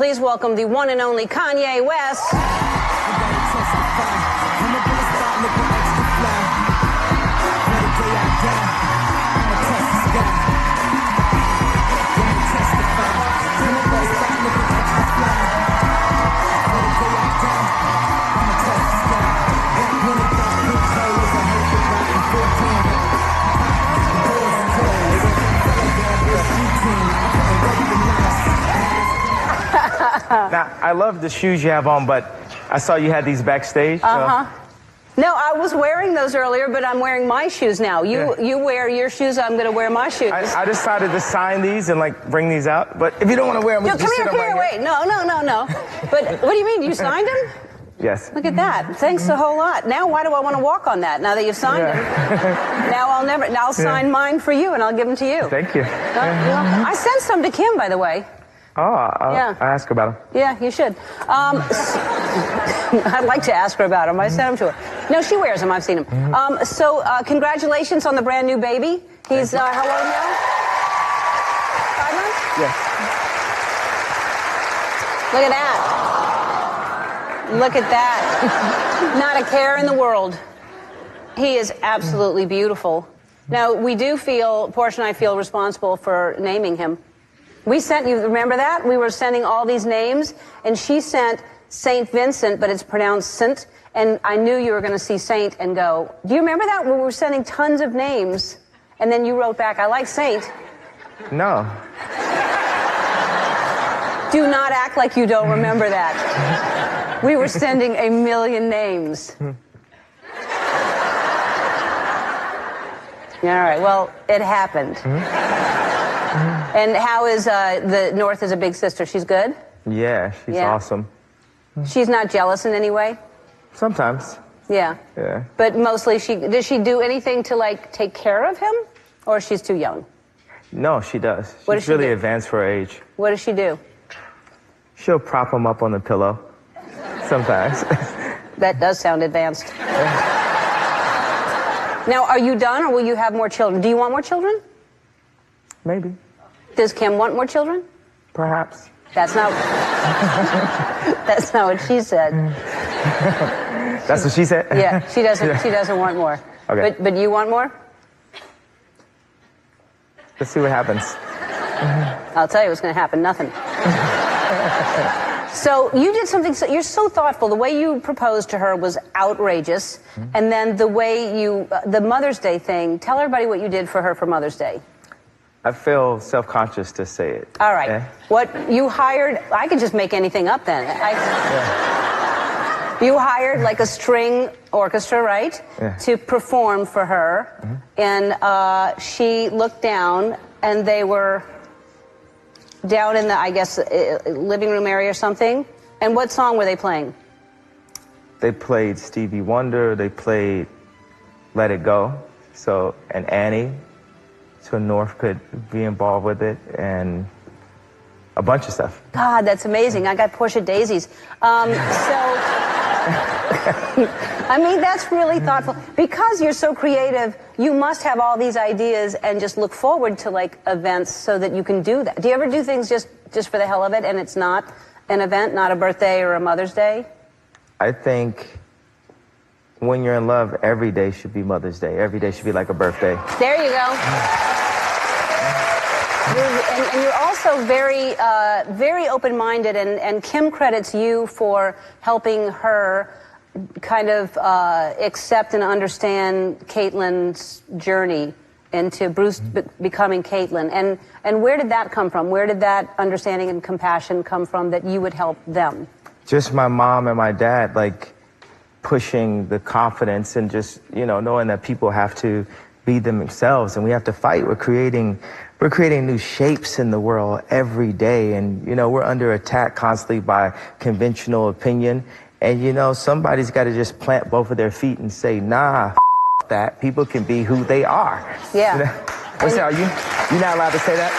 please welcome the one and only Kanye West. Now, I love the shoes you have on, but I saw you had these backstage. No, I was wearing those earlier, but I'm wearing my shoes now. You wear your shoes, I'm going to wear my shoes. I decided to sign these and, like, bring these out. But if you don't want to wear them, we can just sit them right here. Wait. No. But what do you mean? You signed them? Yes. Look at that. Thanks a whole lot. Now, why do I want to walk on that? Now that you've signed them. Now I'll sign mine for you, and I'll give them to you. Thank you. I sent some to Kim, by the way. Oh, I'll ask her about them. Yeah, you should. I'd like to ask her about them. I sent them to her. No, she wears them. I've seen them. So congratulations on the brand new baby. He's how old now? 5 months? Yes. Look at that. Look at that. Not a care in the world. He is absolutely beautiful. Now, we do feel, Portia and I feel responsible for naming him. We sent you, remember that? We were sending all these names, and she sent St. Vincent, but it's pronounced Saint, and I knew you were going to see Saint and go, do you remember that? We were sending tons of names, and then you wrote back, I like Saint. No. Do not act like you don't remember that. We were sending a million names. All right, well, it happened. And how is the North is a big sister? She's good? Yeah, she's awesome. She's not jealous in any way? Sometimes. Yeah. Yeah. But mostly does she do anything to, like, take care of him? Or she's too young? No, she does. What does She's she really do? advanced for her age. What does she do? She'll prop him up on the pillow. Sometimes. That does sound advanced. Now, are you done, or will you have more children? Do you want more children? Maybe. Does Kim want more children? Perhaps. That's not what she said. That's what she said? Yeah, she doesn't want more. Okay. But you want more? Let's see what happens. I'll tell you what's going to happen. Nothing. So you did something, you're so thoughtful. The way you proposed to her was outrageous. And then the way the Mother's Day thing, tell everybody what you did for her for Mother's Day. I feel self-conscious to say it. All right. Yeah? What you hired, I could just make anything up then. You hired like a string orchestra, right? Yeah. To perform for her. And she looked down, and they were down in the, I guess, living room area or something. And what song were they playing? They played Stevie Wonder. They played Let It Go. So, and Annie. So North could be involved with it, and a bunch of stuff. God, that's amazing. I got Portia daisies. I mean, that's really thoughtful. Because you're so creative, you must have all these ideas and just look forward to, like, events so that you can do that. Do you ever do things just for the hell of it, and it's not an event, not a birthday or a Mother's Day? I think when you're in love, every day should be Mother's Day. Every day should be like a birthday. There you go. And you're also very, very open-minded, and Kim credits you for helping her kind of accept and understand Caitlin's journey into Bruce becoming Caitlin. And where did that come from? Where did that understanding and compassion come from that you would help them? Just my mom and my dad, like, pushing the confidence and just, you know, knowing that people have to be themselves and we have to fight. We're creating new shapes in the world every day, and, you know, we're under attack constantly by conventional opinion, and, you know, somebody's got to just plant both of their feet and say, nah, that. People can be who they are. Yeah. You know? What's that? You're not allowed to say that?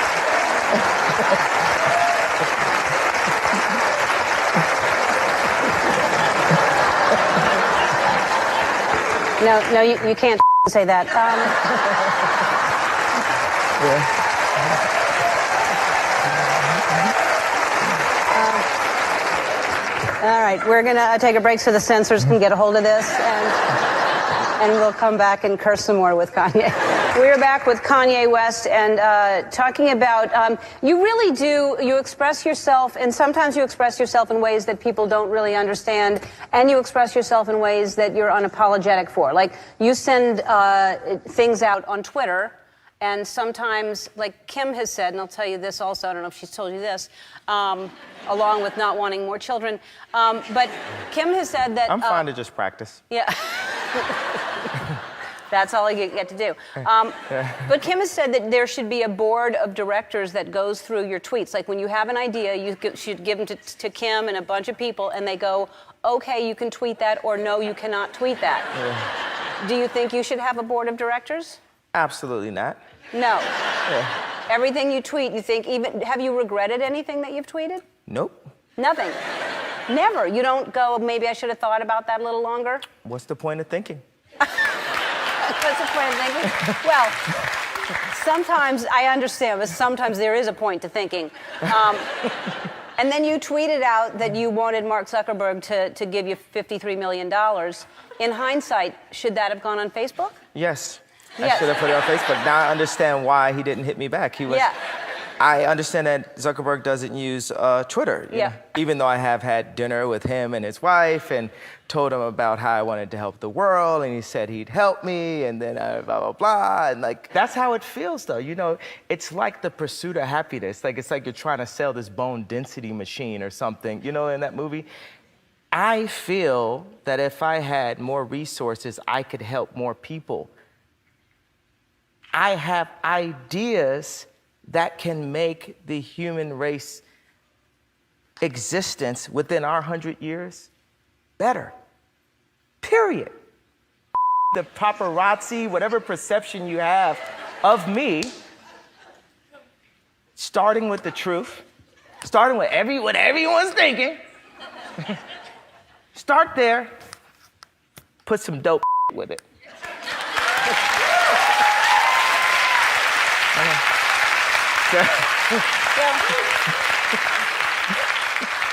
No, you can't say that. All right, we're going to take a break so the censors can get a hold of this, and we'll come back and curse some more with Kanye. We're back with Kanye West and talking about, you really do, you express yourself, and sometimes you express yourself in ways that people don't really understand, and you express yourself in ways that you're unapologetic for. Like, you send things out on Twitter, and sometimes, like Kim has said, and I'll tell you this also, I don't know if she's told you this, along with not wanting more children, but Kim has said that... I'm fine to just practice. Yeah. That's all I get to do. But Kim has said that there should be a board of directors that goes through your tweets. Like, when you have an idea, you should give them to Kim and a bunch of people, and they go, okay, you can tweet that, or no, you cannot tweet that. Yeah. Do you think you should have a board of directors? Absolutely not. No. Yeah. Everything you tweet, you think, even, have you regretted anything that you've tweeted? Nope. Nothing. Never. You don't go, maybe I should have thought about that a little longer? What's the point of thinking? What's the point of thinking? Well, sometimes I understand, but sometimes there is a point to thinking. And then you tweeted out that you wanted Mark Zuckerberg to give you $53 million. In hindsight, should that have gone on Facebook? Yes. Yes. I should have put it on Facebook. Now I understand why he didn't hit me back. Yeah. I understand that Zuckerberg doesn't use Twitter. Yeah. Know? Even though I have had dinner with him and his wife and told him about how I wanted to help the world, and he said he'd help me, and then blah, blah, blah. And like, that's how it feels though. You know, it's like the pursuit of happiness. Like, it's like you're trying to sell this bone density machine or something, you know, in that movie. I feel that if I had more resources, I could help more people. I have ideas that can make the human race existence within our 100 years better. Period. The paparazzi, whatever perception you have of me, starting with the truth, starting with what everyone's thinking, start there, put some dope with it.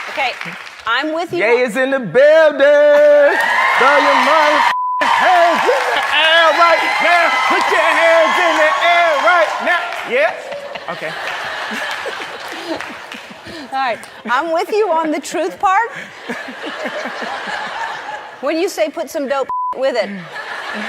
Okay, I'm with you. Gay is in the building. Throw your hands in the air right now. Put your hands in the air right now. Yeah? Okay. All right, I'm with you on the truth part. When you say put some dope with it,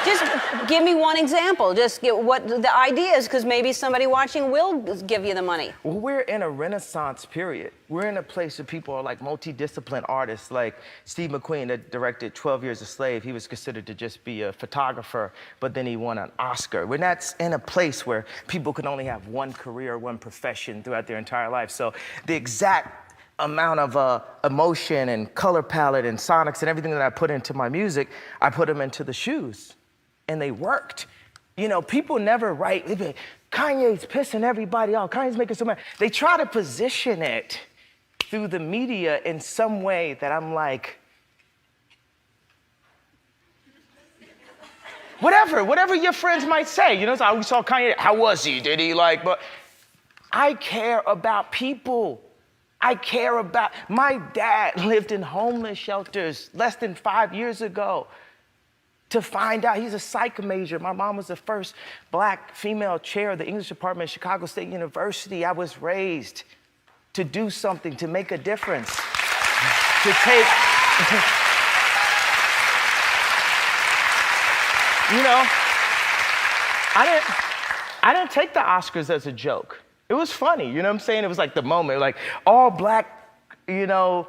just give me one example. Just get what the idea is, because maybe somebody watching will give you the money. Well, we're in a renaissance period. We're in a place where people are like multidisciplined artists, like Steve McQueen that directed 12 Years a Slave. He was considered to just be a photographer, but then he won an Oscar. We're not in a place where people can only have one career, one profession throughout their entire life. So the exact amount of emotion and color palette and sonics and everything that I put into my music, I put them into the shoes, and they worked. You know, people never write, they be like, Kanye's pissing everybody off, Kanye's making so mad. They try to position it through the media in some way that I'm like, whatever your friends might say. You know, so we saw Kanye, how was he? Did he like, but I care about people. I care about, my dad lived in homeless shelters less than 5 years ago to find out, he's a psych major. My mom was the first black female chair of the English department at Chicago State University. I was raised to do something, to make a difference, to take, you know, I didn't take the Oscars as a joke. It was funny, you know what I'm saying? It was like the moment, like all black, you know,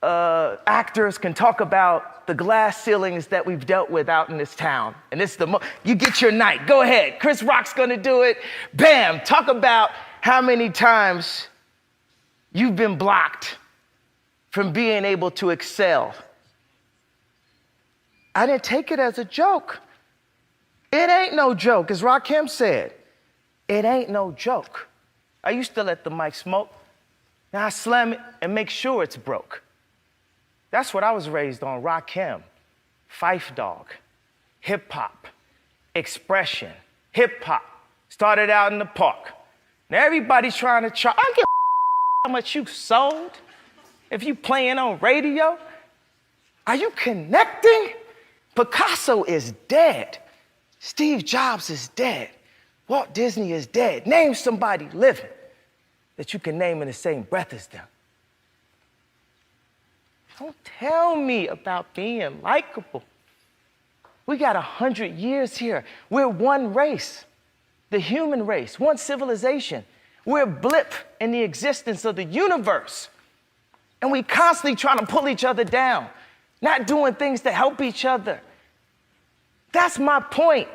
actors can talk about the glass ceilings that we've dealt with out in this town. And it's you get your night, go ahead. Chris Rock's gonna do it. Bam, talk about how many times you've been blocked from being able to excel. I didn't take it as a joke. It ain't no joke, as Rakim said. It ain't no joke. I used to let the mic smoke. Now I slam it and make sure it's broke. That's what I was raised on, Rakim, Fife Dog, hip hop, expression, hip hop. Started out in the park. Now everybody's trying to charge. I don't give a how much you sold. if you playing on radio, are you connecting? Picasso is dead. Steve Jobs is dead. Walt Disney is dead. Name somebody living that you can name in the same breath as them. Don't tell me about being likable. We got 100 years here. We're one race, the human race, one civilization. We're a blip in the existence of the universe. And we constantly trying to pull each other down, not doing things to help each other. That's my point.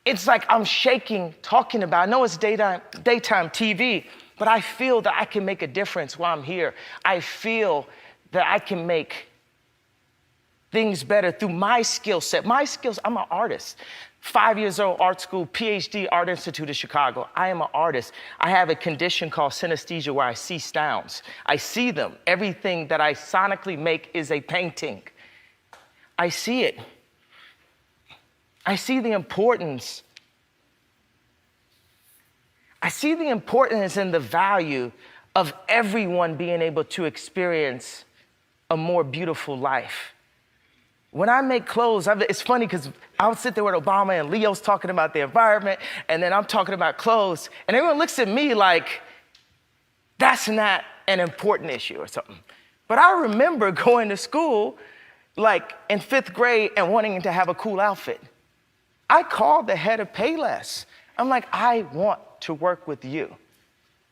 It's like I'm shaking talking about, I know it's daytime TV, but I feel that I can make a difference while I'm here. I feel that I can make things better through my skill set. My skills, I'm an artist. 5 years old, art school, PhD, Art Institute of Chicago. I am an artist. I have a condition called synesthesia where I see sounds. I see them. Everything that I sonically make is a painting. I see it. I see the importance. I see the importance and the value of everyone being able to experience a more beautiful life. When I make clothes, it's funny because I'll sit there with Obama and Leo's talking about the environment, and then I'm talking about clothes, and everyone looks at me like that's not an important issue or something. But I remember going to school like in 5th grade and wanting to have a cool outfit. I called the head of Payless. I'm like, I want to work with you.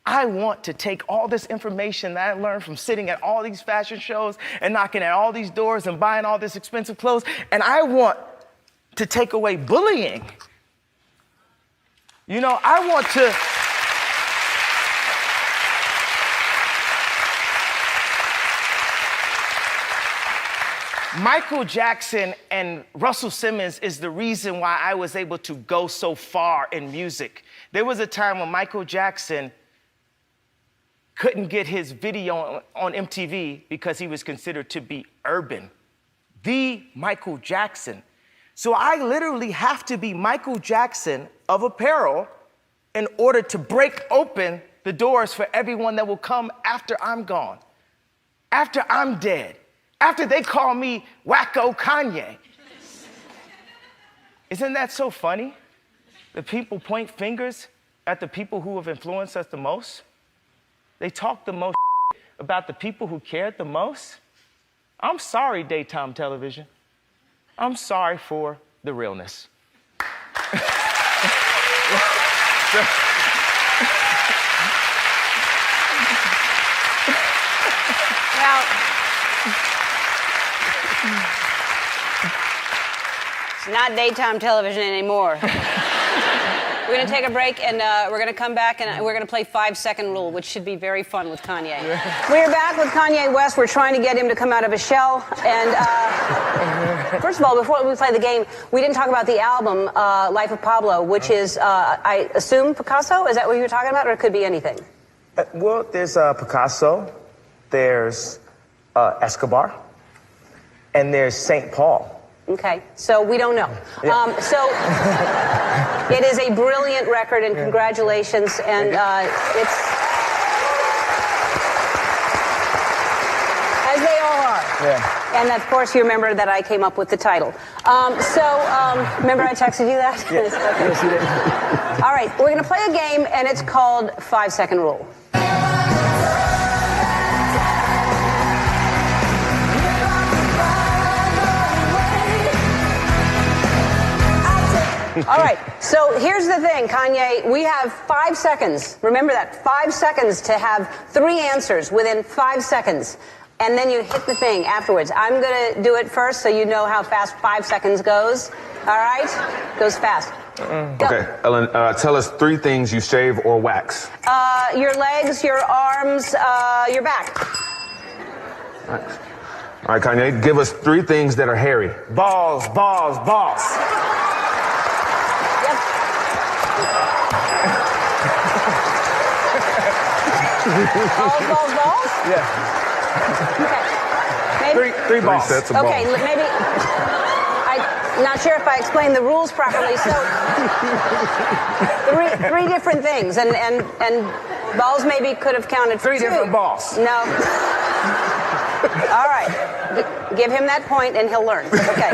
I want to take all this information that I learned from sitting at all these fashion shows and knocking at all these doors and buying all this expensive clothes, and I want to take away bullying. You know, I want to... Michael Jackson and Russell Simmons is the reason why I was able to go so far in music. There was a time when Michael Jackson couldn't get his video on MTV because he was considered to be urban. The Michael Jackson. So I literally have to be Michael Jackson of apparel in order to break open the doors for everyone that will come after I'm gone, after I'm dead, after they call me wacko Kanye. Isn't that so funny? The people point fingers at the people who have influenced us the most. They talk the most about the people who cared the most. I'm sorry, daytime television. I'm sorry for the realness. Now, it's not daytime television anymore. We're going to take a break, and we're going to come back, and we're going to play 5-second rule, which should be very fun with Kanye. We're back with Kanye West. We're trying to get him to come out of his shell. And first of all, before we play the game, we didn't talk about the album, Life of Pablo, which is, I assume, Picasso? Is that what you were talking about, or it could be anything? Well, there's Picasso, there's Escobar, and there's St. Paul. Okay, so we don't know. Yeah. So it is a brilliant record, and congratulations. And it's, as they all are. Yeah. And of course, you remember that I came up with the title. Remember I texted you that? Yeah. Okay. Yes, you did. All right, we're going to play a game, and it's called 5-second rule. All right, so here's the thing, Kanye. We have 5 seconds. Remember that, 5 seconds to have 3 answers within 5 seconds. And then you hit the thing afterwards. I'm going to do it first so you know how fast 5 seconds goes. All right? Goes fast. Okay, Ellen, tell us 3 things you shave or wax. Your legs, your arms, your back. All right, Kanye, give us 3 things that are hairy. Balls, balls, balls. Balls? Yeah. Okay. Maybe, 3 balls. 3 sets of okay, balls. maybe. I'm not sure if I explained the rules properly. So, 3 different things, and Balls maybe could have counted for 3 two. different balls. No. All right. Give him that point and he'll learn. Okay.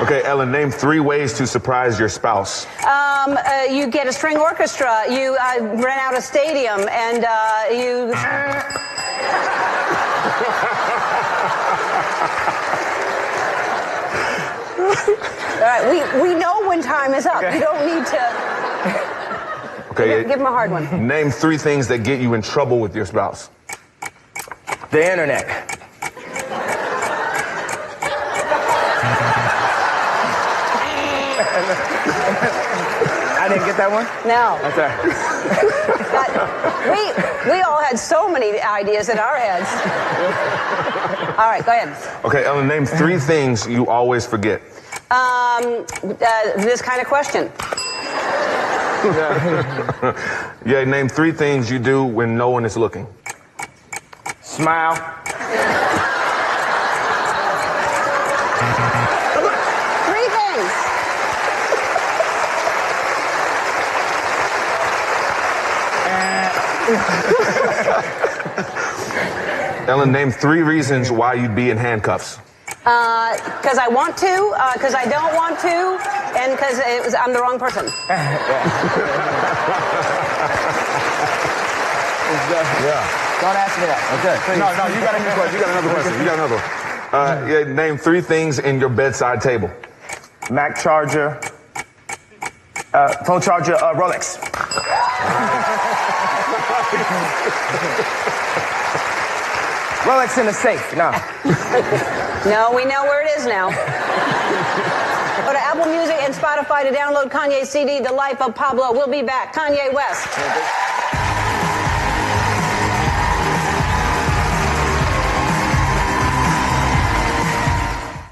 Okay, Ellen, name 3 ways to surprise your spouse. You get a string orchestra. You rent out a stadium, and you. All right, we know when time is up. You don't need to. Okay, Give him a hard one. name 3 things that get you in trouble with your spouse. The internet. I didn't get that one? No. Okay. We all had so many ideas in our heads. All right, go ahead. Okay, Ellen, name 3 things you always forget. This kind of question. Yeah, name 3 things you do when no one is looking. Smile. 3 things. Ellen, name 3 reasons why you'd be in handcuffs. Because I want to, because I don't want to, and because I'm the wrong person. Yeah. Don't ask me that. Okay. No, you got another question. You got another one. Yeah, name 3 things in your bedside table. Mac charger. Phone charger, Rolex. Rolex in the safe. No. No, we know where it is now. Go to Apple Music and Spotify to download Kanye's CD, The Life of Pablo. We'll be back. Kanye West.